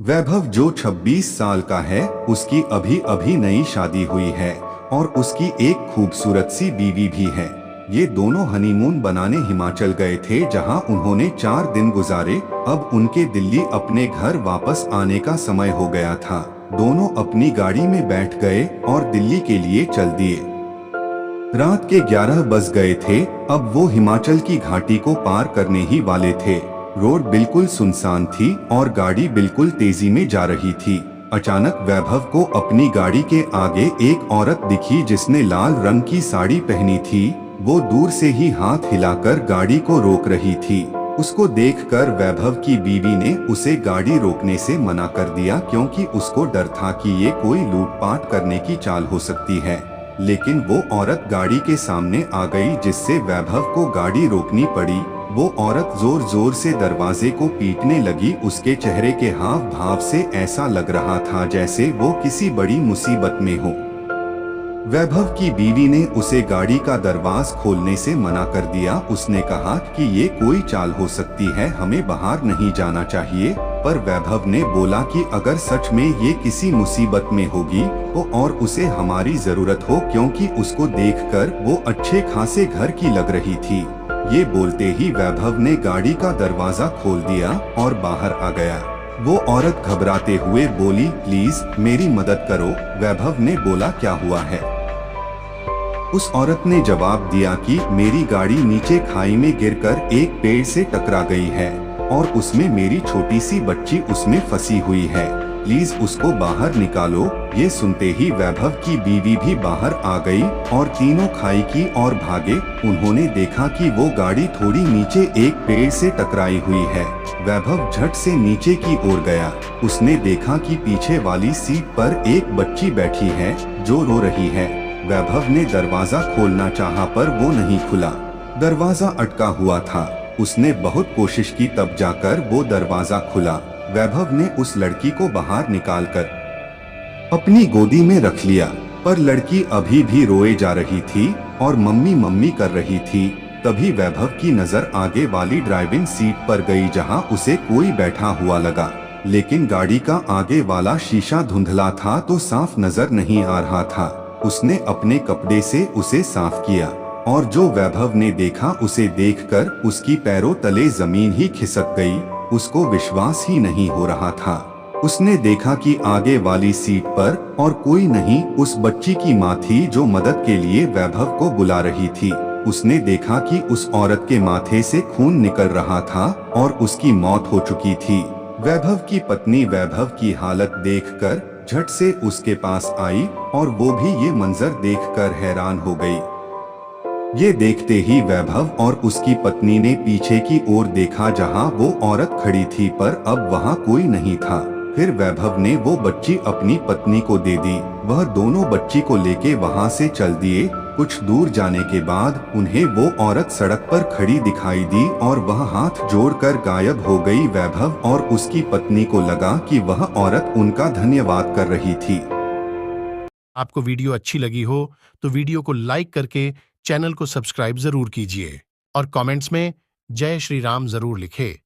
वैभव जो 26 साल का है, उसकी अभी अभी नई शादी हुई है और उसकी एक खूबसूरत सी बीवी भी है। ये दोनों हनीमून बनाने हिमाचल गए थे, जहां उन्होंने 4 दिन गुजारे। अब उनके दिल्ली अपने घर वापस आने का समय हो गया था। दोनों अपनी गाड़ी में बैठ गए और दिल्ली के लिए चल दिए। रात के 11 बज गए थे। अब वो हिमाचल की घाटी को पार करने ही वाले थे। रोड बिल्कुल सुनसान थी और गाड़ी बिल्कुल तेजी में जा रही थी। अचानक वैभव को अपनी गाड़ी के आगे एक औरत दिखी, जिसने लाल रंग की साड़ी पहनी थी। वो दूर से ही हाथ हिलाकर गाड़ी को रोक रही थी। उसको देखकर वैभव की बीवी ने उसे गाड़ी रोकने से मना कर दिया, क्योंकि उसको डर था कि ये कोई लूटपाट करने की चाल हो सकती है। लेकिन वो औरत गाड़ी के सामने आ गई, जिससे वैभव को गाड़ी रोकनी पड़ी। वो औरत जोर जोर से दरवाजे को पीटने लगी। उसके चेहरे के हाव भाव से ऐसा लग रहा था जैसे वो किसी बड़ी मुसीबत में हो। वैभव की बीवी ने उसे गाड़ी का दरवाज खोलने से मना कर दिया। उसने कहा कि ये कोई चाल हो सकती है, हमें बाहर नहीं जाना चाहिए। पर वैभव ने बोला कि अगर सच में ये किसी मुसीबत में होगी तो और उसे हमारी जरूरत हो, क्योंकि उसको देखकर वो अच्छे खासे घर की लग रही थी। ये बोलते ही वैभव ने गाड़ी का दरवाजा खोल दिया और बाहर आ गया। वो औरत घबराते हुए बोली, प्लीज मेरी मदद करो। वैभव ने बोला, क्या हुआ है? उस औरत ने जवाब दिया कि मेरी गाड़ी नीचे खाई में गिरकर एक पेड़ से टकरा गई है और उसमें मेरी छोटी सी बच्ची उसमें फंसी हुई है। प्लीज उसको बाहर निकालो। ये सुनते ही वैभव की बीवी भी बाहर आ गई और तीनों खाई की ओर भागे। उन्होंने देखा कि वो गाड़ी थोड़ी नीचे एक पेड़ से टकराई हुई है। वैभव झट से नीचे की ओर गया। उसने देखा कि पीछे वाली सीट पर एक बच्ची बैठी है जो रो रही है। वैभव ने दरवाजा खोलना चाहा, पर वो नहीं खुला। दरवाजा अटका हुआ था। उसने बहुत कोशिश की, तब जाकर वो दरवाजा खुला। वैभव ने उस लड़की को बाहर निकालकर अपनी गोदी में रख लिया, पर लड़की अभी भी रोए जा रही थी और मम्मी मम्मी कर रही थी। तभी वैभव की नजर आगे वाली ड्राइविंग सीट पर गई, जहां उसे कोई बैठा हुआ लगा। लेकिन गाड़ी का आगे वाला शीशा धुंधला था तो साफ नजर नहीं आ रहा था। उसने अपने कपड़े से उसे साफ किया और जो वैभव ने देखा, उसे देखकर उसकी पैरों तले जमीन ही खिसक गई। उसको विश्वास ही नहीं हो रहा था। उसने देखा कि आगे वाली सीट पर और कोई नहीं, उस बच्ची की माँ थी जो मदद के लिए वैभव को बुला रही थी। उसने देखा कि उस औरत के माथे से खून निकल रहा था और उसकी मौत हो चुकी थी। वैभव की पत्नी वैभव की हालत देखकर झट से उसके पास आई और वो भी ये मंजर देखकर हैरान हो गई। ये देखते ही वैभव और उसकी पत्नी ने पीछे की ओर देखा, जहां वो औरत खड़ी थी, पर अब वहां कोई नहीं था। फिर वैभव ने वो बच्ची अपनी पत्नी को दे दी। वह दोनों बच्ची को लेके वहां से चल दिए। कुछ दूर जाने के बाद उन्हें वो औरत सड़क पर खड़ी दिखाई दी और वह हाथ जोड़कर गायब हो गई। वैभव और उसकी पत्नी को लगा कि वह औरत उनका धन्यवाद कर रही थी। आपको वीडियो अच्छी लगी हो तो वीडियो को लाइक करके चैनल को सब्सक्राइब जरूर कीजिए और कमेंट्स में जय श्री राम जरूर लिखें।